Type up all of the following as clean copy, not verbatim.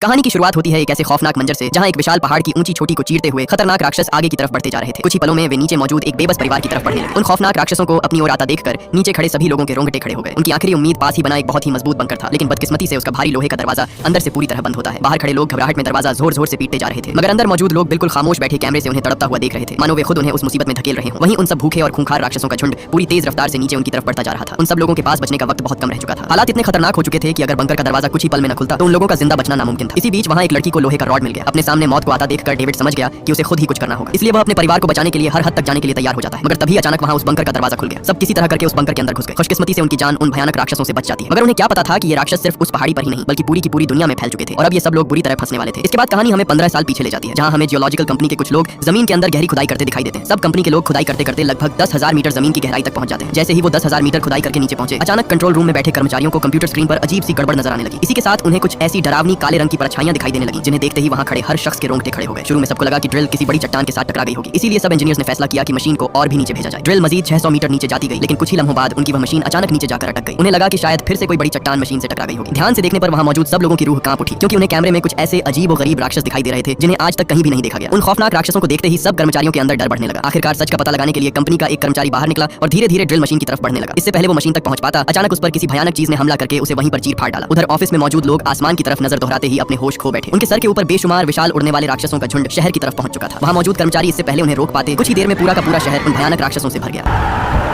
कहानी की शुरुआत होती है एक ऐसे खौफनाक मंजर से जहाँ एक विशाल पहाड़ की ऊंची छोटी को चीरते हुए खतरनाक राक्षस आगे की तरफ बढ़ते जा रहे थे। कुछ ही पलों में वे नीचे मौजूद एक बेबस परिवार की तरफ बढ़ने लगे। उन खौफनाक राक्षसों को अपनी ओर आता देखकर नीचे खड़े सभी लोगों के रोंगटे खड़े हो गए। उनकी आखिरी उम्मीद पास ही बना एक बहुत ही मजबूत बंकर था, लेकिन बदकिस्मती से उसका भारी लोहे का दरवाजा अंदर से पूरी तरह बंद होता है। बाहर खड़े लोग घबराहट में दरवाजा जोर जोर से पीटते जा रहे थे, मगर अंदर मौजूद लोग बिल्कुल खामोश बैठे कैमरे से उन्हें तड़पता हुआ देख रहे थे, मानो वे खुद उन्हें उस मुसीबत में धकेल रहे हों। वहीं उन सब भूखे और खूंखार राक्षसों का झुंड पूरी तेज रफ्तार से नीचे उनकी तरफ बढ़ता जा रहा था। उन सब लोगों के पास बचने का वक्त बहुत कम रह चुका था। हालात इतने खतरनाक हो चुके थे कि अगर बंकर का दरवाजा कुछ ही पल में न खुलता तो उन लोगों का जिंदा बचना नामुमकिन था। इसी बीच वहाँ एक लड़की को लोहे का रॉड मिल गया। अपने सामने मौत को आता देखकर डेविड समझ गया कि उसे खुद ही कुछ करना होगा, इसलिए वह अपने परिवार को बचाने के लिए हर हद तक जाने के लिए तैयार हो जाता है। मगर तभी अचानक वहाँ उस बंकर का दरवाजा खुल गया। सब किसी तरह करके उस बंकर के अंदर घुस गए। खुशकिस्मती से उनकी जान उन भयानक राक्षसों से बच जाती है, मगर उन्हें क्या पता था कि ये राक्षस सिर्फ उस पहाड़ी पर ही नहीं बल्कि पूरी की पूरी दुनिया में फैल चुके थे और अब ये सब लोग बुरी तरह फंसने वाले थे। इसके बाद कहानी हमें 15 साल पीछे ले जाती है, जहाँ हमें जियोलॉजिकल कंपनी के कुछ लोग जमीन के अंदर गहरी खुदाई करते दिखाई देते हैं। सब कंपनी के लोग खुदाई करते करते लगभग 10,000 मीटर जमीन की गहराई तक पहुंच जाते हैं। जैसे ही वो 10,000 मीटर खुदाई करके नीचे पहुंचे, अचानक कंट्रोल रूम में बैठे कर्मचारियों को कंप्यूटर स्क्रीन पर अजीब सी गड़बड़ नजर आने लगी। इसी के साथ उन्हें कुछ ऐसी डरावनी काले रंग की परछाइयां दिखाई देने लगी, जिन्हें देखते ही वहां खड़े हर शख्स के रोंगटे खड़े हो गए। शुरू में सबको लगा कि ड्रिल किसी बड़ी चट्टान के साथ टकरा गई होगी, इसीलिए सब इंजीनियर्स ने फैसला किया कि मशीन को और भी नीचे भेजा जाए। ड्रिल मजीद 600 मीटर नीचे जाती गई, लेकिन कुछ ही लम्हों बाद उनकी वह मशीन अचानक नीचे जाकर अटक गई। उन्हें लगा कि शायद फिर से कोई बड़ी चट्टान मशीन से टकरा गई होगी। ध्यान से देखने पर वहां मौजूद सब लोगों की रूह कांप उठी, क्योंकि उन्हें कैमरे में कुछ ऐसे अजीब और गरीब राक्षस दिखाई दे रहे थे जिन्हें आज तक कहीं भी नहीं देखा गया। उन खौफनाक राक्षसों को देखते ही सब कर्मचारियों के अंदर डर बढ़ने लगा। आखिरकार सच का पता लगाने के लिए कंपनी का एक कर्मचारी बाहर निकला और धीरे धीरे ड्रिल मशीन की तरफ बढ़ने लगा। इससे पहले वो मशीन तक पहुंच पाता, अचानक उस पर किसी भयानक चीज ने हमला करके उसे वहीं पर चीर फाड़ डाला। उधर ऑफिस में मौजूद लोग आसमान की तरफ नजर दोहराते ही अपने होश खो बैठे। उनके सर के ऊपर बेशुमार विशाल उड़ने वाले राक्षसों का झुंड शहर की तरफ पहुंच चुका था। वहां मौजूद कर्मचारी इससे पहले उन्हें रोक पाते, कुछ ही देर में पूरा का पूरा शहर उन भयानक राक्षसों से भर गया।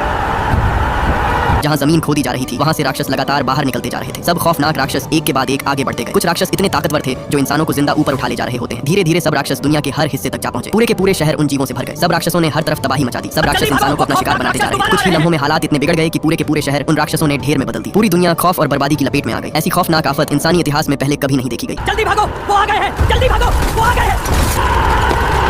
जहां जमीन खोदी जा रही थी, वहां से राक्षस लगातार बाहर निकलते जा रहे थे। सब खौफनाक राक्षस एक के बाद एक आगे बढ़ते गए। कुछ राक्षस इतने ताकतवर थे जो इंसानों को जिंदा ऊपर उठा ले जा रहे होते हैं। धीरे धीरे सब राक्षस दुनिया के हर हिस्से तक जा पहुंचे। पूरे के पूरे शहर उन जीवों से भर गए। सब राक्षसों ने हर तरफ तबाही मचा दी। सब राक्षस इंसानों को अपना शिकार बनाते जा रहे थे। कुछ ही लम्हों में हालात इतने बिगड़ गए कि पूरे के पूरे शहर उन राक्षसों ने ढेर में बदल दी। पूरी दुनिया खौफ और बर्बादी की लपेट में आ गई। ऐसी खौफनाक आफत इंसानी इतिहास में पहले कभी नहीं देखी गई। जल्दी भागो, वो आ गए हैं, जल्दी भागो, वो आ गए हैं।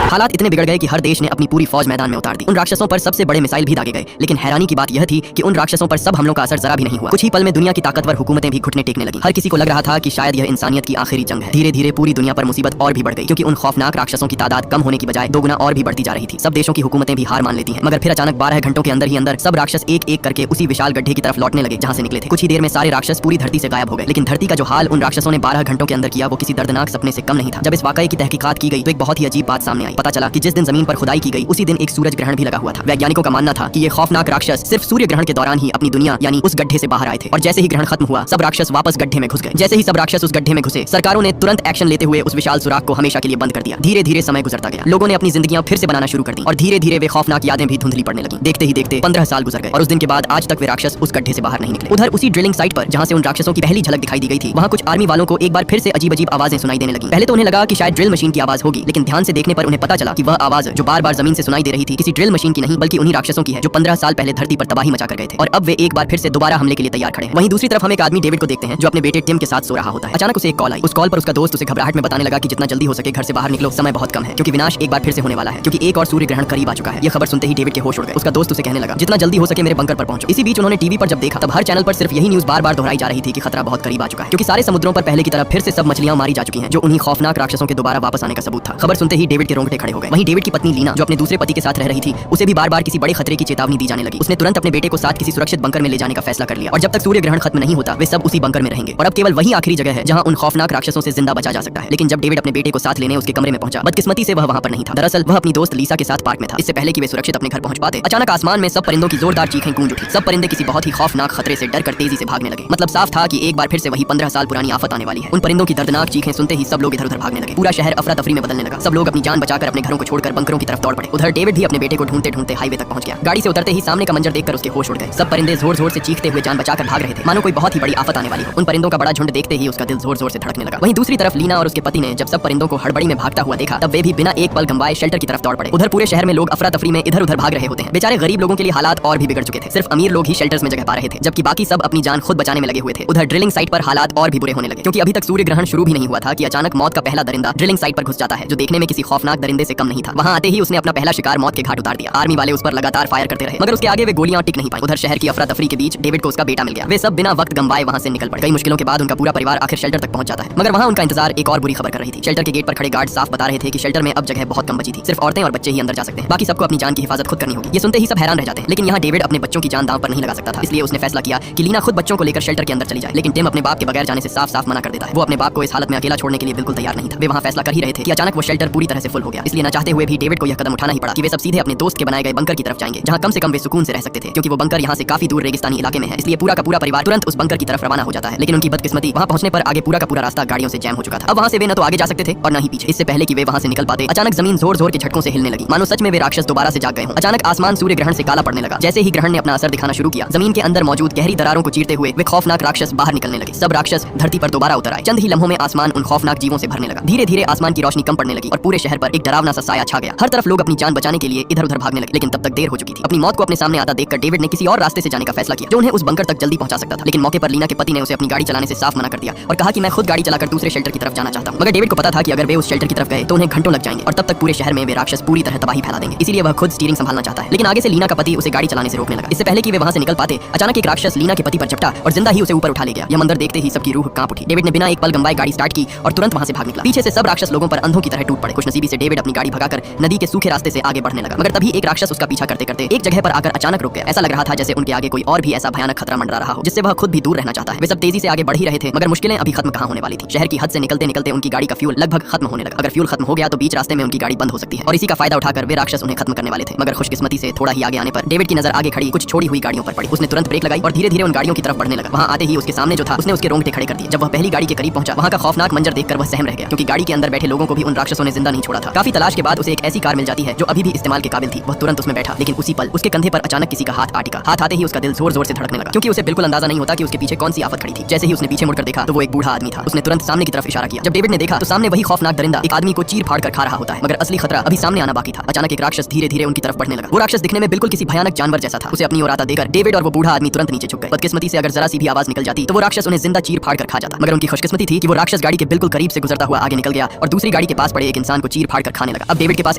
हालात इतने बिगड़ गए कि हर देश ने अपनी पूरी फौज मैदान में उतार दी। उन राक्षसों पर सबसे बड़े मिसाइल भी दागे गए, लेकिन हैरानी की बात यह थी कि उन राक्षसों पर सब हमलों का असर जरा भी नहीं हुआ। कुछ ही पल में दुनिया की ताकतवर हुकूमतें भी घुटने टेकने लगी। हर किसी को लग रहा था कि शायद यह इंसानियत की आखिरी जंग है। धीरे धीरे पूरी दुनिया पर मुसीबत और भी बढ़ गई, क्योंकि उन खौफनाक राक्षसों की तादाद कम होने की बजाय दोगुना और भी बढ़ती जा रही थी। सब देशों की हुकूमतें भी हार मान लेती हैं, मगर फिर अचानक 12 घंटों के अंदर ही अंदर सब राक्षस एक एक करके उसी विशाल गड्ढे की तरफ लौटने लगे जहां से निकले थे। कुछ ही देर में सारे राक्षस पूरी धरती से गायब हो गए। लेकिन धरती का जो हाल उन राक्षसों ने 12 घंटों के अंदर किया, वो किसी दर्दनाक सपने से कम नहीं था। जब इस वाकये की तहकीकात की गई तो एक बहुत ही अजीब बात सामने आई। पता चला कि जिस दिन जमीन पर खुदाई की गई उसी दिन एक सूरज ग्रहण भी लगा हुआ था। वैज्ञानिकों का मानना था कि ये खौफनाक राक्षस सिर्फ सूर्य ग्रहण के दौरान ही अपनी दुनिया यानी उस गड्ढे से बाहर आए थे, और जैसे ही ग्रहण खत्म हुआ सब राक्षस वापस गड्ढे में घुस गए। जैसे ही सब राक्षस उस गड्ढे में घुसे, सरकारों ने तुरंत एक्शन लेते हुए उस विशाल सुराख को हमेशा के लिए बंद कर दिया। धीरे धीरे समय गुजरता गया, लोगों ने अपनी जिंदगियां फिर से बनाना शुरू कर दी और धीरे धीरे वे खौफनाक यादें भी धुंधली पड़ने लगी। देखते ही देखते 15 साल गुजर गए और उस दिन के बाद आज तक वे राक्षस उस गड्ढे से बाहर नहीं निकले। उधर उसी ड्रिलिंग साइट पर जहां से उन राक्षसों की पहली झलक दिखाई दी गई थी, वहां कुछ आर्मी वालों को एक बार फिर से अजीब अजीब आवाजें सुनाई देने लगी। पहले तो उन्हें लगा कि शायद ड्रिल मशीन की आवाज होगी, लेकिन ध्यान से देखने पर उन्हें पता चला कि वह आवाज जो बार बार जमीन से सुनाई दे रही थी किसी ड्रिल मशीन की नहीं बल्कि उन्हीं राक्षसों की है जो 15 साल पहले धरती पर तबाही मचा कर गए थे, और अब वे एक बार फिर से दोबारा हमले के लिए तैयार खड़े हैं। वहीं दूसरी तरफ हम एक आदमी डेविड को देखते हैं जो अपने बेटे टिम के साथ सो रहा होता है। अचानक उसे एक कॉल आई। उस कॉल पर उसका दोस्त उसे घबराहट में बताने लगा कि जितना जल्दी हो सके घर से बाहर निकलो, समय बहुत कम है, क्योंकि विनाश एक बार फिर से होने वाला है, क्योंकि एक और सूर्य ग्रहण करीब आ चुका है। यह खबर सुनते ही डेविड के होश उड़ गए। उसका दोस्त उसे कहने लगा जितना जल्दी हो सके मेरे बंकर पर पहुंचो। इसी बीच उन्होंने टीवी पर जब देखा तब हर चैनल पर सिर्फ यही न्यूज बार बार दोहराई जा रही थी कि खतरा बहुत करीब आ चुका है, क्योंकि सारे समुद्रों पर पहले की तरह फिर से सब मछलियां मारी जा चुकी हैं, जो उन्हीं खौफनाक राक्षसों के दोबारा वापस आने का सबूत था। खबर सुनते ही डेविड के रोंगटे खड़े हो गए। वहीं डेविड की पत्नी लीना जो अपने दूसरे पति के साथ रह रही थी, उसे भी बार बार किसी बड़े खतरे की चेतावनी दी जाने लगी। उसने तुरंत अपने बेटे को साथ किसी सुरक्षित बंकर में ले जाने का फैसला कर लिया, और जब तक सूर्य ग्रहण खत्म नहीं होता वे सब उसी बंकर में रहेंगे, और अब केवल वही आखिरी जगह है जहां उन खौफनाक राक्षसों से जिंदा बचा जा सकता है। लेकिन जब डेविड अपने बेटे को साथ लेने उसके कमरे में पहुंचा, बदकिस्मती से वह वहां पर नहीं था। दरअसल वह अपनी दोस्त लीसा के साथ पार्क में था। इससे पहले कि वे सुरक्षित अपने घर पहुंच पाते, अचानक आसमान में सब परिंदों की जोरदार चीखें गूंज उठी। सब परिंदे किसी बहुत ही खौफनाक खतरे से डरकर तेजी से भागने लगे। मतलब साफ था कि एक बार फिर से वही 15 साल पुरानी आफत आने वाली है। उन परिंदों की दर्दनाक चीखें सुनते ही सब लोग इधर उधर भागने लगे। पूरा शहर अफरा तफरी में बदलने लगा। सब लोग अपनी जान बचाकर अपने घरों को छोड़कर बंकरों की तरफ दौड़ पड़े। उधर डेविड भी अपने बेटे को ढूंढते ढूंढते हाईवे तक पहुंच गया। गाड़ी से उतरते ही सामने का मंजर देखकर उसके होश उड़ गए। सब परिंदे जोर जोर से चीखते हुए जान बचाकर भाग रहे थे, मानो कोई बहुत ही बड़ी आफत आने वाली हो। उन परिंदों का बड़ा झुंड देखते ही उसका दिल जोर जोर से धड़कने लगा। वहीं दूसरी तरफ लीना और उसके पति ने जब सब परिंदों को हड़बड़ी में भागता हुआ देखा, तब वे भी बिना एक पल गंवाए शेल्टर की तरफ दौड़ पड़े। उधर पूरे शहर में लोग अफरा तफरी में इधर उधर भाग रहे होते हैं। बेचारे गरीब लोगों के लिए हालात और भी बिगड़ चुके थे। सिर्फ अमीर लोग ही शेल्टर्स में जगह पा रहे थे, जबकि बाकी सब अपनी जान खुद बचाने में लगे हुए थे। उधर ड्रिलिंग साइट पर हालात और भी बुरे होने लगे, क्योंकि अभी तक सूर्य ग्रहण शुरू भी नहीं हुआ था कि अचानक मौत का पहला दरिंदा ड्रिलिंग साइट पर घुस जाता है, जो देखने में किसी खौफनाक दरिंदे से कम नहीं था। वहाँ आते ही उसने अपना पहला शिकार मौत के घाट उतार दिया। आर्मी वाले उस पर लगातार फायर करते रहे, मगर उसके आगे वे गोलियां टिक नहीं पाई। उधर शहर की अफरा तफरी के बीच डेविड को उसका बेटा मिल गया। वे सब बिना वक्त गंवाए वहाँ से निकल पड़े। कई मुश्किलों के बाद उनका पूरा परिवार आखिर शेल्टर तक पहुंच जाता है, मगर वहाँ उनका इंतजार एक और बुरी खबर कर रही थी। शेल्टर के गेट पर खड़े गार्ड साफ बता रहे थे कि शेल्टर में अब जगह बहुत कम बची थी। सिर्फ औरतें और बच्चे ही अंदर जा सकते हैं, बाकी सबको अपनी जान की हिफाजत खुद करनी होगी। ये सुनते ही सब हैरान रह जाते हैं, लेकिन यहाँ डेविड अपने बच्चों की जान दांव पर नहीं लगा सकता था। इसलिए उसने फैसला किया कि लीना खुद बच्चों को लेकर शेल्टर के अंदर चली जाए। लेकिन टिम अपने बाप के बगैर जाने से साफ साफ मना कर देता है। वो अपने बाप को इस हालत में अकेला छोड़ने के लिए बिल्कुल तैयार नहीं था। वे वहाँ फैसला कर ही रहे थे कि अचानक वो शेल्टर पूरी तरह से फुल हो गया। इसलिए न चाहते हुए भी डेविड को यह कदम उठाना ही पड़ा कि वे सब सीधे अपने दोस्त के बनाए गए बंकर की तरफ जाएंगे, जहाँ कम से कम वे सुकून से रह सकते थे, क्योंकि वो बंकर यहाँ से काफी दूर रेगिस्तानी इलाके में है। इसलिए पूरा का पूरा परिवार तुरंत उस बंकर की तरफ रवाना हो जाता है। लेकिन उनकी बदकिस्मती, वहाँ पहुंचने पर आगे पूरा का पूरा रास्ता गाड़ियों से जैम हो चुका था। अब वहाँ से वे न तो आगे जा सकते थे और न ही पीछे। इससे पहले कि वे वहाँ से निकल पाते, अचानक जमीन जोर जोर के झटकों से हिलने लगी, मानो सच में वे राक्षस दोबारा से जाग गए हों। अचानक आसमान सूर्य ग्रहण से काला पड़ने लगा। जैसे ही ग्रहण ने अपना असर दिखाना शुरू किया, जमीन के अंदर मौजूद गहरी दरारों को चीरते हुए वे खौफनाक राक्षस बाहर निकलने लगे। सब राक्षस धरती पर दोबारा उतर आए। चंद ही लम्हों में आसमान उन खौफनाक जीवों से भरने लगा। धीरे धीरे आसमान की रोशनी कम पड़ने लगी और पूरे शहर पर एक डरावना सा साया छा गया। हर तरफ लोग अपनी जान बचाने के लिए इधर उधर भागने लगे, लेकिन तब तक देर हो चुकी थी। अपनी मौत को अपने सामने आता देखकर डेविड ने किसी और रास्ते से जाने का फैसला किया, जो उन्हें उस बंकर तक जल्दी पहुंचा सकता था। लेकिन मौके पर लीना के पति ने उसे अपनी गाड़ी चलाने से साफ मना कर दिया और कहा कि मैं खुद गाड़ी चलाकर दूसरे शेल्टर की तरफ जाना चाहता हूं। मगर डेविड को पता था कि अगर वे उस शेल्टर की तरफ गए तो उन्हें घंटों लग जाएंगे और तब तक पूरे शहर में वे राक्षस पूरी तरह तबाही फैला देंगे। इसीलिए वह खुद स्टीयरिंग संभालना चाहता है। लेकिन आगे से लीना का पति उसे गाड़ी चलाने से रोकने लगा। इससे पहले कि वे वहां से निकल पाते, अचानक एक राक्षस लीना के पति पर झपटा और जिंदा ही उसे ऊपर उठा ले गया। यह मंजर देखते ही सबकी रूह कांप उठी। डेविड ने बिना एक पल गंवाए गाड़ी स्टार्ट की और तुरंत वहां से भाग निकला। पीछे से सब राक्षस लोगों पर अंधों की तरह टूट पड़े। खुशनसीबी से डेविड अपनी गाड़ी भगाकर नदी के सूखे रास्ते से आगे बढ़ने लगा, मगर तभी एक राक्षस उसका पीछा करते करते एक जगह पर आकर अचानक रुक गया। ऐसा लग रहा था जैसे उनके आगे कोई और भी ऐसा भयानक खतरा मंडरा रहा हो, जिससे वह खुद भी दूर रहना चाहता है। वे सब तेजी से आगे बढ़ ही रहे थे, मगर मुश्किलें अभी खत्म कहां होने वाली थी। शहर की हद से निकलते निकलते उनकी गाड़ी का फ्यूल लगभग खत्म होने लगा। अगर फ्यूल खत्म हो गया तो बीच रास्ते में उनकी गाड़ी बंद हो सकती है और इसी का फायदा उठाकर वे राक्षस उन्हें खत्म करने वाले थे। मगर खुशकिस्मती से थोड़ा ही आगे आने पर डेविड की नजर आगे खड़ी कुछ छोड़ी हुई गाड़ियों पर पड़ी। उसने तुरंत ब्रेक लगाई और धीरे धीरे उन गाड़ियों की तरफ बढ़ने लगा। वहां आते ही उसके सामने जो था उसने उसके रोंगटे खड़े कर दिए। जब वह पहली गाड़ी के करीब पहुंचा, वहां का खौफनाक मंजर देखकर वह सहम रह गया, क्योंकि गाड़ी के अंदर बैठे लोगों को भी उन राक्षसों ने जिंदा नहीं छोड़ा था। काफी तलाश के बाद उसे एक ऐसी कार मिल जाती है जो अभी भी इस्तेमाल के काबिल थी। वह तुरंत उसमें बैठा, लेकिन उसी पल उसके कंधे पर अचानक किसी का हाथ आ टिका। हाथ आते ही उसका दिल जोर जोर से धड़कने लगा, क्योंकि उसे बिल्कुल अंदाजा नहीं होता कि उसके पीछे कौन सी आफत खड़ी थी। जैसे ही उसने पीछे मुड़कर देखा तो वो एक बूढ़ा आदमी था। उसने तुरंत सामने की तरफ इशारा किया। जब डेविड ने देखा तो सामने वही खौफनाक दरिंदा एक आदमी को चीर फाड़ कर खा रहा होता है, मगर असली खतरा अभी सामने आना बाकी था। अचानक एक राक्षस धीरे धीरे उनकी तरफ बढ़ने लगा। वो राक्षस दिखने में बिल्कुल किसी भयानक जानवर जैसा था। उसे अपनी ओर आता देखकर डेविड और वो बूढ़ा आदमी तुरंत नीचे झुक गए। बदकिस्मती से अगर जरा सी भी आवाज निकल जाती तो वो राक्षस उन्हें जिंदा चीर फाड़ कर खा जाता। मगर उनकी खुशकिस्मती थी कि वो राक्षस गाड़ी के बिल्कुल करीब से गुजरता हुआ आगे निकल गया और दूसरी गाड़ी के पास पड़े एक इंसान को चीर फाड़ कर खाने लगा। अब डेविड के पास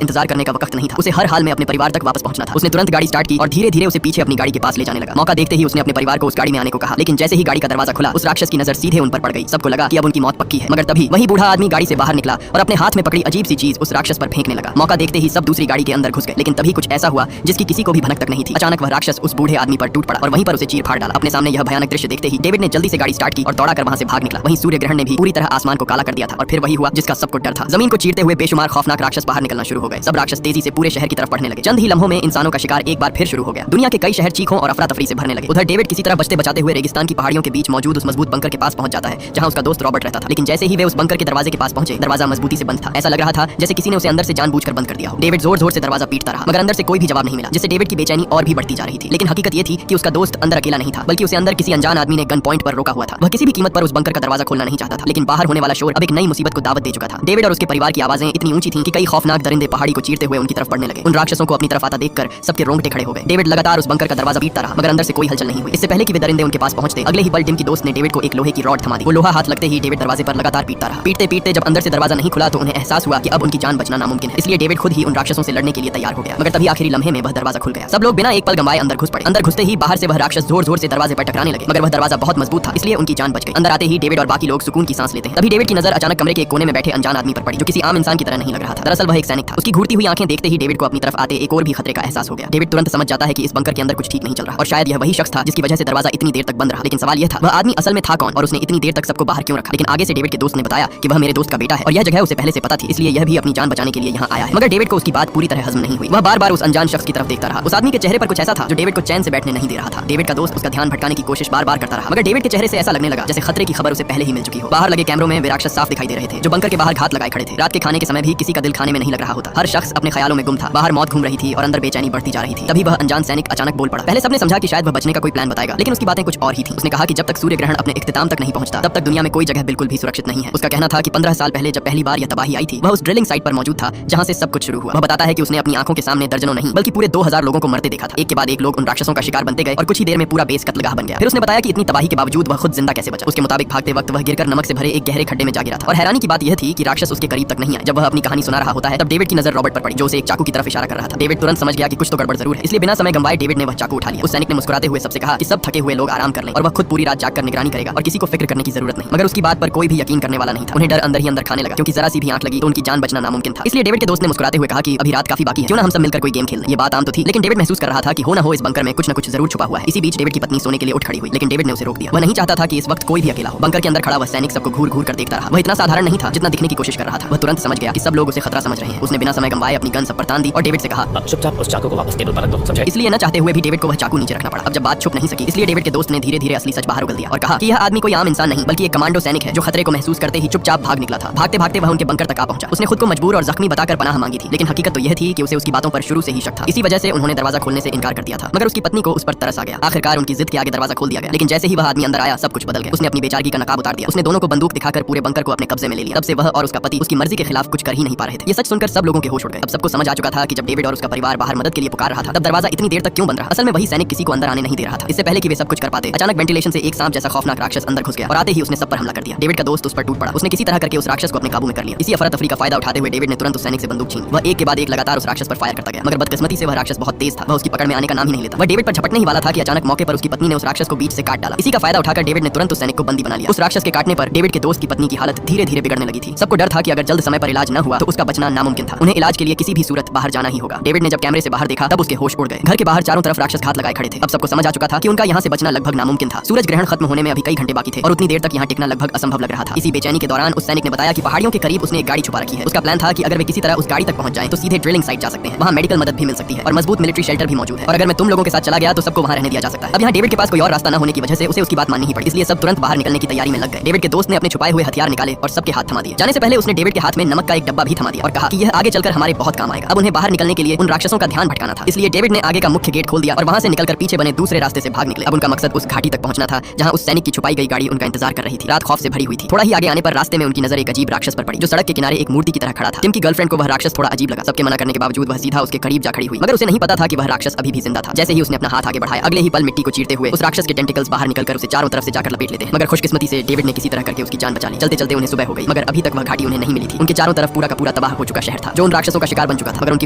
इंतजार करने का वक्त नहीं था। उसे हर हाल में अपने परिवार तक वापस पहुंचना था। उसने तुरंत गाड़ी स्टार्ट की और धीरे धीरे उसे पीछे अपनी गाड़ी के पास ले जाने लगा। मौका देखते ही उसने अपने परिवार को उस गाड़ी में आने को कहा, लेकिन जैसे ही गाड़ी का दरवाजा खुला उस राक्षस की नजर सीधे उन पर पड़ गई। सबको लगा कि अब उनकी मौत पक्की है। मगर तभी वही बूढ़ा आदमी गाड़ी से बाहर निकला और अपने हाथ में पकड़ी अजीब सी चीज उस राक्षस पर फेंकने लगा। मौका देखते ही सब दूसरी गाड़ी के अंदर घुस गए, लेकिन तभी कुछ ऐसा हुआ जिसकी किसी को भी भनक तक नहीं थी। अचानक वह राक्षस उस बूढ़े आदमी पर टूट पड़ा और वहीं पर उसे चीर फाड़ डाला। अपने सामने यह भयानक दृश्य देखते ही डेविड ने जल्दी से गाड़ी स्टार्ट की और दौड़ाकर वहां से भाग निकला। वहीं सूर्य ग्रहण ने भी पूरी तरह आसमान को काला कर दिया था और फिर वही हुआ जिसका सबको डर था। जमीन को चीरते हुए बेशुमार खौफनाक राक्षस बाहर निकलना शुरू हो गए। सब राक्षस तेजी से पूरे शहर की तरफ बढ़ने लगे। चंद ही लम्हों में इंसानों का शिकार एक बार फिर शुरू हो गया। दुनिया के कई शहर चीखों और अफरा तफरी से भरने लगे। उधर डेविड किसी तरह बचते बचाते हुए रेगिस्तान की पहाड़ियों के बीच मौजूद उस मजबूत बंकर के पास पहुंच जाता है, जहां उसका दोस्त रॉबर्ट रहता था। लेकिन जैसे ही वे उस बंकर के दरवाजे के पास पहुंचे, दरवाजा मजबूती से बंद था। ऐसा लग रहा था जैसे किसी ने उसे अंदर से जानबूझकर बंद कर दिया हो। डेविड जोर जोर से दरवाजा पीटता रहा, मगर अंदर से कोई भी जवाब नहीं मिला, जिससे डेविड की बेचैनी और भी बढ़ती जा रही थी। लेकिन हकीकत ये थी कि उसका दोस्त अंदर अकेला नहीं था, बल्कि उसे अंदर किसी अनजान आदमी ने गन पॉइंट पर रोका हुआ था। वह किसी भी कीमत पर उस बंकर का दरवाजा खोलना नहीं चाहता था, लेकिन बाहर होने वाला शोर अब एक नई मुसीबत को दावत दे चुका था। डेविड और उसके परिवार की आवाजें इतनी ऊंची थीं कि कई खौफनाक दरिंदे पहाड़ी को चीरते हुए उनकी तरफ बढ़ने लगे। उन राक्षसों को अपनी तरफ आता देखकर सबके रोंगटे खड़े हो गए। डेविड लगातार उस बंकर का दरवाजा पीटता रहा, मगर अंदर से कोई हलचल नहीं हुई। इससे पहले कि वे दरिंदे उनके पास पहुंचते, अगले ही पल टिम की दोस्त ने डेविड को एक लोहे की रॉड थमा दी। वो लोहा हाथ लगते ही डेविड दरवाजे पर लगातार पीटता रहा। पीटते पीटते जब अंदर से दरवाजा नहीं खुला तो उन्हें एहसास हुआ कि अब उनकी जान बचना नामुमकिन है। इसलिए डेविड खुद ही उन राक्षसों से लड़ने के लिए तैयार हो गया। मगर तभी आखिरी लम्हे में वह दरवाजा खुल गया। सब लोग बिना एक पल गंवाए अंदर घुस पड़े। अंदर घुसते ही बाहर से वह राक्षस जोर जोर से दरवाजे पर टकराने लगे, मगर वह दरवाजा बहुत मजबूत था, इसलिए उनकी जान बच गई। अंदर आते ही डेविड और बाकी लोग सुकून की सांस लेते हैं। तभी डेविड की नजर अचानक कमरे के एक कोने में बैठे अनजान आदमी पर पड़ी, जो किसी आम इंसान की तरह नहीं लग रहा था। दरअसल वह एक सैनिक था। उसकी घूरती हुई आंखें देखते ही डेविड को अपनी तरफ आते एक और भी खतरे का एहसास हो गया। डेविड तुरंत समझ जाता है कि इस बंकर के अंदर कुछ ठीक नहीं चल रहा और शायद यह वही शख्स था जिसकी वजह से दरवाजा इतनी देर तक बंद रहा। लेकिन सवाल यह था, वह आदमी असल में था कौन और उसने इतनी देर तक सबको बाहर क्यों रखा। लेकिन आगे से डेविड के दोस्त ने बताया कि वह मेरे दोस्त का बेटा है और यह जगह उसे पहले से पता थी, इसलिए यह भी अपनी जान बचाने के लिए यहाँ आया है। मगर डेविड को उसकी बात पूरी तरह हजम नहीं हुई। वह बार बार उस अनजान शख्स की तरफ देखता रहा। उस आदमी के चेहरे पर कुछ ऐसा था जो डेविड को चैन से बैठने नहीं दे रहा था। डेविड का दोस्त उसका ध्यान भटकाने की कोशिश बार बार करता रहा, मगर डेविड के चेहरे से ऐसा लगने लगा जैसे खतरे की खबर उसे पहले ही मिल चुकी हो। बाहर लगे कैमरों में वे राक्षस साफ दिखाई दे रहे थे, जो बंकर के बाहर घात लगाए खड़े थे। रात के खाने के समय भी किसी का दिल खाने में नहीं लग रहा होता। हर शख्स अपने ख्यालों में गुम था। बाहर मौत घूम रही थी और अंदर बेचैनी बढ़ती जा रही थी। तभी वह अनजान सैनिक अचानक बोल पड़ा। पहले सबने समझा कि शायद वह बचने का कोई प्लान बताएगा, लेकिन उसकी बातें कुछ और ही थी। उसने कहा कि जब तक सूर्य ग्रहण अपने इख्तिताम तक नहीं पहुंचता तब तक दुनिया में कोई जगह बिल्कुल भी सुरक्षित नहीं है। उसका कहना था कि 15 साल पहले जब पहली बार यह तबाही आई थी, वह उस ड्रिलिंग साइट पर मौजूद था जहां से सब कुछ शुरू हुआ। वह बताता है कि उसने अपनी आंखों के सामने दर्जनों नहीं बल्कि पूरे 2000 लोगों को मरते देखा था। एक के बाद एक लोग उन राक्षसों का शिकार बनते गए और कुछ ही देर में पूरा बेस कत्लगाह बन गया। फिर उसने बताया कि इतनी तबाही के बावजूद वह खुद जिंदा कैसे बचा। उसके मुताबिक भागते वक्त वह गिरकर नमक से भरे एक गहरे खड्डे में जा गिरा था और हैरानी की बात यह थी कि राक्षस उसके करीब तक नहीं आए। जब वह अपनी कहानी सुना रहा होता है तब डेविड की नजर रॉबर्ट पर पड़ी जो उसे एक चाकू की तरफ इशारा कर रहा था। डेविड तुरंत समझ गया कि कुछ तो गड़बड़ जरूर है, इसलिए बिना समय गंवाए डेविड ने वह चाकू उठा लिया। उस सैनिक ने मुस्कुराते हुए सबसे कहा कि सब थके हुए लोग आराम कर लें और वह खुद पूरी रात जागकर निगरानी करेगा और किसी को फिक्र करने की जरूरत नहीं। मगर उसकी बात पर कोई भी यकीन करने वाला नहीं था। उन्हें डर अंदर ही अंदर खाने लगा क्योंकि जरा सी भी आंख लगी तो उनकी जान बचना नामुमकिन था। इसलिए डेविड के दोस्त ने मुस्कुराते हुए कहा कि अभी रात काफी बाकी है, क्यों ना हम सब मिलकर कोई गेम खेल लें। ये बात आम तो थी, लेकिन डेविड महसूस कर रहा था कि हो ना हो इस बंकर में कुछ न कुछ जरूर छुपा हुआ है। इसी बीच डेविड की पत्नी सोने के लिए उठ खड़ी हुई, लेकिन डेविड ने उसे रोक दिया। वह नहीं चाहता था कि इस वक्त कोई भी अकेला हो। बंकर के अंदर खड़ा वह सैनिक सबको घूर घूर कर देखता रहा। वह इतना साधारण नहीं था जितना दिखने की कोशिश कर रहा था। वह तुरंत समझ गया कि सब लोग उसे खतरा समझ रहे हैं। उसने बिना समय गंवाए अपनी गन सब पर तान दी और डेविड से कहा, चुपचाप उस चाकू को वापस टेबल पर रख दो, समझे? इसलिए न चाहते हुए भी डेविड को वह चाकू नीचे रखना पड़ा। अब जब बात छुप नहीं सकी, इसलिए डेविड के दोस्त ने धीरे धीरे असली सच बाहर उगल दिया और कहा कि यह आदमी कोई आम इंसान नहीं बल्कि एक कमांडो सैनिक है जो खतरे को महसूस करते ही चुपचाप भाग निकला था। भागते भागते वह उनके बंकर तक आ पहुंचा। उसने खुद को मजबूर और जख्मी बताकर पनाह मांगी थी, लेकिन हकीकत तो यह थी कि उसे उसकी बातों पर शुरू से ही शक था। इसी वजह से उन्होंने दरवाजा खोलने से इनकार कर दिया था। मगर उसकी पत्नी को उस पर तरस आ गया। आखिरकार उनकी जिद के आगे दरवाजा खोल दिया गया, लेकिन जैसे ही वह आदमी अंदर आया सब कुछ बदल गया। उसने अपनी बेचारगी का नकाब उतार दिया। उसने दोनों को बंदूक दिखाकर पूरे बंकर को अपने कब्जे में ले लिया। तब से वह और उसका पति उसकी मर्जी के खिलाफ कुछ कर ही नहीं पा रहे थे। ये सच सुनकर सब लोगों के होश उड़ गए। अब सबको समझ आ चुका था कि जब डेविड और उसका परिवार बाहर मदद के लिए पुकार रहा था तब दरवाजा इतनी देर तक क्यों बंद रहा। असल में वही सैनिक किसी को अंदर आने नहीं दे रहा था। इससे पहले कि वे सब कुछ कर पाते, अचानक वेंटिलेशन से एक सांप जैसा खौफनाक राक्षस अंदर घुस गया और आते ही उसने सब पर हमला कर दिया। डेविड का दोस्त उस पर टूट पड़ा। उसने किसी तरह करके उस राक्षस को अपने काबू में कर लिया। इसी अफरा तफरी का फायदा उठाते हुए डेविड ने तुरंत उस सैनिक से बंदूक छीनी। वह एक के बाद एक लगातार उस राक्षस पर फायर करता गया, मगर बदकिस्मती से वह राक्षस बहुत तेज था। वह उसकी पकड़ में आने का नाम ही नहीं लेता। वह डेविड पर झपटने ही वाला था कि अचानक मौके पर उसकी पत्नी ने उस राक्षस को बीच से काट डाला। इसी का फायदा उठाकर डेविड ने तुरंत उस सैनिक को बंदी बना लिया। उस राक्षस के काटने पर डेविड के दोस्त की पत्नी की हालत धीरे धीरे बिगड़ने लगी थी। सबको डर था कि अगर जल्द समय पर इलाज न हुआ तो उसका बचना नामुमकिन था। उन्हें इलाज के लिए किसी भी सूरत बाहर जाना ही होगा। डेविड ने जब कैमरे से बाहर देखा तब उसके होश उड़ गए। घर के बाहर चारों तरफ राक्षस घात लगाए खड़े थे। अब सबको समझ आ चुका था कि उनका यहाँ से बचना लगभग नामुमकिन था। सूरज ग्रहण खत्म होने में अभी कई घंटे बाकी थे और उतनी देर तक यहाँ टिकना लगभग असंभव लग रहा था। इसी बेचैनी के दौरान उस सैनिक ने बताया कि पहाड़ियों के करीब उसने एक गाड़ी छुपा रखी है। उसका प्लान था कि अगर वे किसी तरह उस गाड़ी तक पहुंच जाएं तो सीधे ड्रिलिंग साइट जा सकते हैं। वहाँ मेडिकल मदद भी मिल सकती है और मजबूत मिलिट्री शेल्टर भी मौजूद है। और अगर मैं तुम लोगों के साथ चला गया तो सबको वहाँ रहने दिया जा सकता है। अब यहाँ डेविड के पास कोई और रास्ता न होने की वजह से उसे उसकी बात माननी ही पड़ी। इसलिए सब तुरंत बाहर निकलने की तैयारी में लग गए। डेविड के दोस्त ने अपने छुपाए हुए हथियार निकाले और सबके हाथ थमा दिए। जाने से पहले उसने डेविड के हाथ में नमक का एक डब्बा भी थमा दिया और कहा कि यह आगे चलकर हमारे बहुत काम आएगा। अब उन्हें बाहर निकलने के लिए उन राक्षसों का ध्यान भटकाना था। इसलिए डेविड ने आगे का मुख्य गेट खोल दिया और वहाँ से निकलकर पीछे बने दूसरे रास्ते से भाग निकले। अब उनका मकसद उस घाटी तक पहुंचना था जहाँ उस सैनिक की छुपाई गई गाड़ी उनका इंतजार कर रही थी। रात खौफ से भरी हुई थी। थोड़ा ही आगे आने पर रास्ते में उनकी नजर एक अजीब राक्षस पर पड़ी जो सड़क के किनारे एक मूर्ति की तरह खड़ा था। टिम की गर्लफ्रेंड को वह राक्षस थोड़ा अजीब लगा। सबके मना करने के बावजूद वह सीधा उसके करीब जा खड़ी हुई, मगर उसे नहीं पता था कि वह राक्षस अभी भी जिंदा था। जैसे ही उसने अपना हाथ आगे बढ़ाया अगले ही पल मिट्टी को चीरते हुए उस राक्षस के टेंटिकल्स बाहर निकलकर उसे चारों तरफ से जाकर लपेट लेते हैं। मगर खुशकिस्मती से डेविड ने किसी तरह करके उसकी जान बचा ली। चलते चलते उन्हें सुबह हो गई, मगर अभी तक वह घाटी उन्हें नहीं मिली थी। उनके चारों तरफ पूरा का पूरा तबाह हो चुका शहर था जो उन राक्षसों का शिकार बन चुका था। मगर उनकी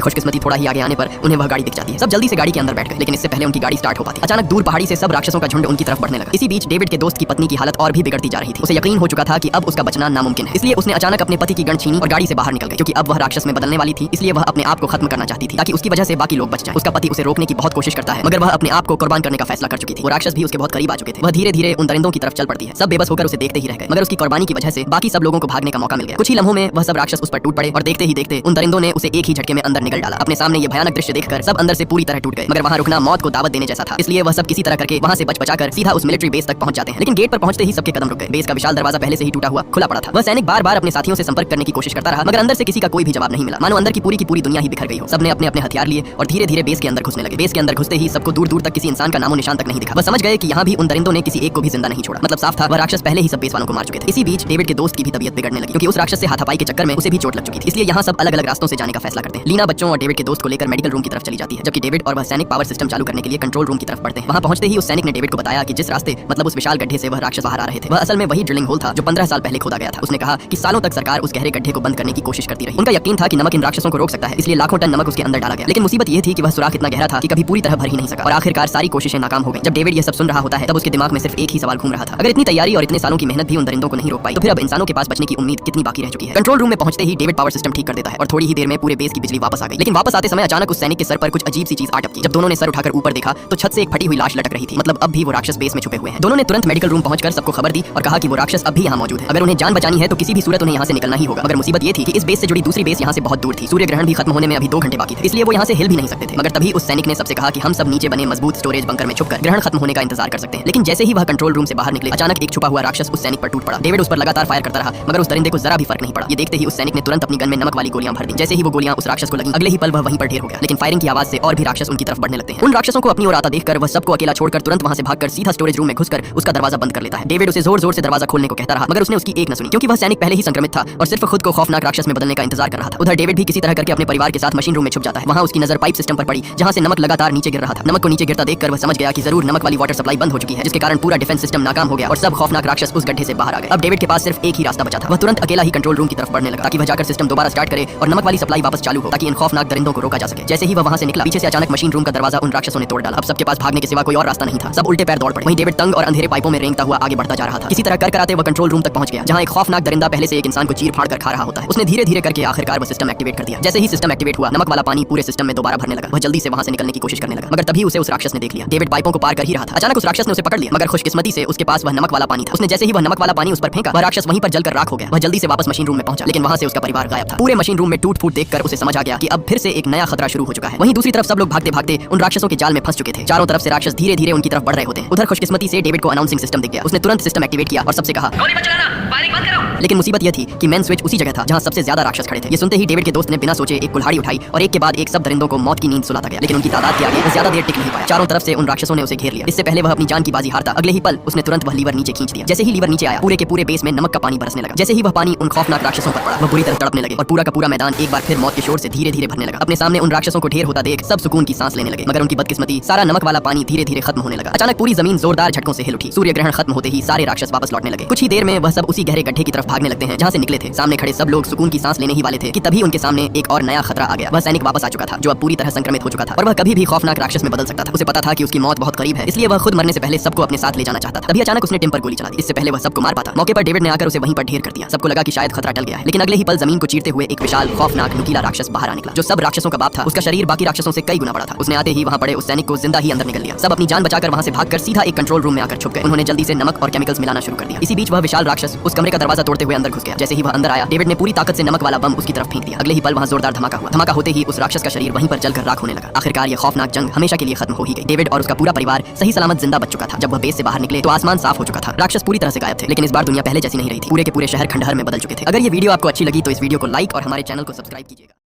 खुशकिस्मती थोड़ा ही आगे आने पर उन्हें वह गाड़ी दिख जाती है। सब जल्दी से गाड़ी के अंदर बैठ गए, लेकिन इससे पहले उनकी गाड़ी स्टार्ट हो पाती। अचानक दूर पहाड़ी से सब राक्षसों का झुंड उनकी तरफ बढ़ने लगा। इसी बीच डेविड के दोस्त की पत्नी की हालत और भी बिगड़ती जा रही थी। उसे यकीन हो चुका था कि अब उसका बचना नामुमकिन है। इसलिए उसने अचानक अपने पति की गन छीनी और गाड़ी से बाहर निकल गई। क्योंकि अब वह राक्षस में बदलने वाली थी, इसलिए वह अपने आप को खत्म करना चाहती थी ताकि उसकी वजह से बाकी लोग बच जाएं। उसका पति उसे रोकने की बहुत कोशिश करता है, मगर वह अपने आप को कुर्बान करने का फैसला कर चुकी थी। वो राक्षस भी उसके बहुत करीब आ चुके थे। वह धीरे धीरे उन दरिंदों की तरफ चल पड़ती है। सब बेबस होकर उसे देखते ही रह गए, मगर उसकी कुर्बानी की वजह से बाकी सब लोगों को भागने का मौका मिल गया। कुछ ही लम्हों में वह सब राक्षस उस पर टूट पड़े और देखते ही देखते उन दरिंदों ने उसे एक ही झटके में अंदर निगल डाला। अपने सामने ये भयानक दृश्य देखकर सब अंदर से पूरी तरह टूट गए, मगर वहाँ रुकना मौत को दावत देने जैसा था। इसलिए वह सब किसी तरह करके वहाँ से बच बचाकर सीधा उस मिलिट्री बेस तक पहुंच जाते हैं। लेकिन गेट पर पहुंचते ही सबके कदम रुक गए। बेस का विशाल दरवाजा पहले से ही टूटा हुआ खुला पड़ा था। वह सैनिक बार बार अपने साथियों से संपर्क करने की कोशिश करता रहा, मगर अंदर से किसी का कोई भी जवाब नहीं मिला। मानो अंदर की पूरी दुनिया ही बिखर गई हो। सबने अपने अपने हथियार लिए और धीरे धीरे बेस के अंदर घुसने लगे। बेस के अंदर घुसते ही सबको दूर दूर तक किसी इंसान का नामो निशान तक नहीं दिखा। वह समझ गए कि यहाँ भी उन दरिंदों ने किसी एक को भी जिंदा नहीं छोड़ा। मतलब साफ था वह राक्षस पहले ही सब बेस वालों को मार चुके थे। इसी बीच डेविड के दोस्त की भी तबीयत बिगड़ने लगी क्योंकि उस राक्षस से हाथापाई के चक्कर में उसे भी चोट लग चुकी थी। इसलिए यहाँ सब अलग अलग रास्तों से जाने का फैसला करते हैं। लीना बच्चों और डेविड के दोस्त को लेकर मेडिकल रूम की तरफ चली जाती है, जबकि डेविड और वह सैनिक पावर सिस्टम चालू करने के लिए कंट्रोल रूम की तरफ बढ़ते हैं। वहाँ पहुंचते ही उस सैनिक ने डेविड को बताया कि जिस रास्ते मतलब उस विशाल गड्ढे से वह राक्षस बाहर आ रहे थे वह असल में वही ड्रिलिंग होल था जो 15 साल पहले खोदा गया था। उसने कहा कि सालों तक सरकार उस गहरे गड्ढे को बंद करने की कोशिश करती रही। उनका यकीन था कि नमक इन राक्षसों को रोक सकता है, इसलिए लाखों टन नमक उसके अंदर डाला गया। लेकिन मुसीबत यह थी कि वह सुराख इतना गहरा था कि कभी पूरी तरह भर ही नहीं सका और आखिरकार सारी कोशिशें नाकाम हो गई। जब डेविड यह सब सुन रहा होता है तब उसके दिमाग में सिर्फ एक ही सवाल घूम रहा था, अगर इतनी तैयारी और इतने सालों की मेहनत भी उन दरिंदों को नहीं रोक पाई तो फिर अब इंसानों के पास बचने की उम्मीद कितनी बाकी रह चुकी है। कंट्रोल रूम में पहुंचते ही डेविड पावर सिस्टम ठीक कर देता है और थोड़ी ही देर में पूरे बेस की बिजली वापस आ गई। लेकिन वापस आते समय अचानक उस सैनिक के सर पर कुछ अजीब सी चीज आ टपकी। जब दोनों ने सर उठाकर ऊपर देखा तो छत से एक फटी हुई लाश लटक रही थी। मतलब अब भी वो राक्षस बेस में छुपे हुए हैं। दोनों ने तुरंत मेडिकल रूम पहुंचकर सबको खबर दी और कहा कि वो राक्षस अब भी यहाँ मौजूद है। अगर उन्हें जान बचानी है तो किसी भी सूरत उन्हें यहाँ से निकलना ही होगा। मगर मुसीबत ये थी कि इस बेस से जुड़ी दूसरी बेस यहाँ से बहुत दूर थी। सूर्य ग्रहण भी खत्म होने में अभी 2 घंटे बाकी थे, इसलिए वो यहाँ से हिल भी नहीं सकते थे। मगर तभी उस सैनिक ने सबसे कहा कि हम सब नीचे बने मजबूत स्टोरेज बंकर में छुपकर ग्रहण खत्म होने का इंतजार कर सकते हैं। लेकिन जैसे ही वह कंट्रोल रूम से बाहर निकले अचानक एक छुपा हुआ राक्षस उस सैनिक पर टूट पड़ा। डेविड उस पर लगातार फायर करता रहा, मगर उस दरिंदे को जरा भी फर्क नहीं पड़ा। ये देखते ही उस सैनिक ने तुरंत अपनी गन में नमक वाली गोलियां भर दी। जैसे ही वो गोलियां उस राक्षस को लगी अगले ही पल वह वहीं पर ढेर हो गया। लेकिन फायरिंग की आवाज से और भी राक्षस उनकी तरफ बढ़ने लगते हैं। उन राक्षसों को अपनी ओर आता देखकर वह सबको अकेला छोड़कर तुरंत वहां से भागकर सीधा स्टोरेज रूम में घुसकर उसका दरवाजा बंद कर लेता है। डेविड उसे जोर जोर से दरवाजा खोलने को कहता रहा, मगर उसने उसकी एक न सुनी क्योंकि वह सैनिक पहले ही संक्रमित था और सिर्फ खुद को खौफनाक राक्षस में बदलने का इंतजार कर रहा था। उधर डेविड भी किसी तरह करके अपने परिवार के साथ मशीन रूम में छुप जाता है। वहां उसकी नजर पाइप सिस्टम पर पड़ी जहां से नमक लगातार नीचे गिर रहा था। नमक को नीचे गिरता देखकर वह समझ गया कि जरूर नमक वाली वाटर सप्लाई बंद हो चुकी है, जिसके कारण पूरा डिफेंस सिस्टम नाकाम हो गया और सब खौफनाक राक्षस उस गड्ढे से बाहर आ गए। अब डेविड के पास सिर्फ एक ही रास्ता बचा था। वह तुरंत अकेला ही कंट्रोल रूम की तरफ बढ़ने लगा ताकि वह जाकर सिस्टम दोबारा दोबारा स्टार्ट करे और नमक वाली सप्लाई वापस चालू हो, ताकि इन खौफनाक दरिंदों को रोका जा सके। जैसे ही वह वहां से निकला, पीछे से अचानक मशीन रूम का दरवाजा उन राक्षसों ने तोड़ डाला। अब सबके पास भागने के सिवा कोई और रास्ता नहीं था। सब उल्टे पैर दौड़ पड़े। वहीं डेविड तंग और अंधेरे पाइपों में रेंगता हुआ आगे बढ़ता जा रहा था। किसी तरह कर कराते वह कंट्रोल रूम तक पहुंच गया, जहां एक खौफनाक दरिंदा पहले से एक इंसान को चीर फाड़ कर खा रहा होता है। उसने धीरे धीरे करके आखिरकार वह सिस्टम एक्टिवेट कर दिया। जैसे ही सिस्टम एक्टिवेट हुआ, नमक वाला पानी पूरे सिस्टम में दोबारा भरने लगा। वह जल्दी से वहां से निकलने की कोशिश करने लगा, मगर तभी उसे उस राक्षस ने देख लिया। डेविड पाइपों को पार कर ही रहा था, अचानक उस राक्षस ने उसे पकड़ लिया, मगर खुशकिस्मती से उसके पास वह नमक वाला पानी था। उसने जैसे ही वह नमक वाला पानी उस पर फेंका, वह राक्षस वहीं पर जलकर राख हो गया। वह जल्दी से वापस मशीन रूम में पहुंचा, लेकिन वहां से उसका परिवार गायब था। पूरे मशीन रूम में टूट फूट देखकर उसे समझ आ गया कि अब फिर से एक नया खतरा शुरू हो चुका है। वहीं दूसरी तरफ सब लोग भागते भागते उन राक्षसों के जाल में फंस चुके थे। चारों तरफ से राक्षस धीरे धीरे उनकी तरफ बढ़ रहे होते हैं। उधर खुशकिस्मती से डेविड को अनाउंसिंग सिस्टम दिख गया। उसने तुरंत सिस्टम एक्टिवेट किया और सबसे कहा, गोली मत चलाना, फायरिंग बंद करो। लेकिन मुसीबत यह थी कि मेन स्विच उसी जगह था जहां सबसे ज्यादा राक्षस खड़े थे। ये सुनते ही डेविड के दोस्त ने बिना सोचे एक कुल्हाड़ी उठाई और एक के बाद एक सब दरिंदों को मौत की नींद सुलाता गया। लेकिन उनकी तादाद के आगे वो ज्यादा देर टिक नहीं पाया। चारों तरफ से उन राक्षसों ने उसे घेर लिया। इससे पहले वह अपनी जान की बाजी हारता, अगले ही पल उसने तुरंत वह लीवर नीचे खींच दिया। जैसे ही लीवर नीचे आया, पूरे के पूरे बेस में नमक का पानी बरसने लगा। जैसे ही वह पानी उन खौफनाक राक्षसों पर पड़ा, वह बुरी तरह तड़पने लगे और पूरा का पूरा मैदान एक बार फिर मौत के शोर से धीरे धीरे भरने लगा। अपने सामने उन राक्षसों को ढेर होता देख सब सुकून की सांस लेने लगे, मगर उनकी बदकिस्मती, सारा नमक वाला पानी धीरे धीरे खत्म होने लगा। अचानक पूरी जमीन जोरदार झटकों से हिल उठी। सूर्य ग्रहण खत्म होते ही सारे राक्षस वापस लौटने लगे। कुछ ही देर में वह सब उसी गहरे गड्ढे की तरफ भागने लगते हैं जहां से निकले थे। सामने खड़े सब लोग सुकून की सांस लेने ही वाले थे कि तभी उनके सामने एक और नया खतरा आ गया। वह सैनिक वापस आ चुका था, जो अब पूरी तरह संक्रमित हो चुका था और वह कभी भी खौफनाक राक्षस में बदल सकता था। उसे पता था कि उसकी मौत बहुत करीब है, इसलिए वह खुद मरने से पहले सबको अपने साथ ले जाना चाहता था। तभी अचानक उसने टिम पर गोली चला दी। इससे पहले वह सबको मार पाता, मौके पर डेविड ने आकर उसे वहीं पर ढेर कर दिया। सबको लगा कि शायद खतरा टल गया है, लेकिन अगले ही पल जमीन को चीरते हुए एक विशाल खौफनाक नुकीला राक्षस बाहर आ निकला, जो सब राक्षसों का बाप था। उसका शरीर बाकी राक्षसों से कई गुना बड़ा था। उसने आते ही वहां पड़े उस सैनिक को जिंदा ही अंदर निकल लिया। सब अपनी जान बचाकर वहां से भागकर सीधा एक कंट्रोल रूम में आकर छुप गए। उन्होंने जल्दी से नमक और केमिकल्स मिलाना शुरू कर दिया। इसी बीच वह विशाल राक्षस उस कमरे का दरवाजा तोड़ते हुए अंदर घुस गया। जैसे ही वह अंदर आया, डेविड ने पूरी ताकत से नमक वाला बम उसकी तरफ फेंक दिया। अगले ही पल वहां जोरदार धमाका हुआ। धमाका होते ही उस राक्षस का शरीर वहीं पर जलकर राख होने लगा। आखिरकार यह खौफनाक जंग हमेशा के लिए खत्म हो ही गई। डेविड और उसका पूरा परिवार सही सलामत जिंदा बच चुका था। जब वह बेस से बाहर निकले तो आसमान साफ हो चुका था। राक्षस पूरी तरह से गायब थे, लेकिन इस बार दुनिया पहले जैसी नहीं रही थी। पूरे के पूरे शहर खंडहर में बदल चुके थे। अगर ये वीडियो आपको अच्छी लगी तो इस वीडियो को लाइक और हमारे चैनल को सब्सक्राइब कीजिएगा।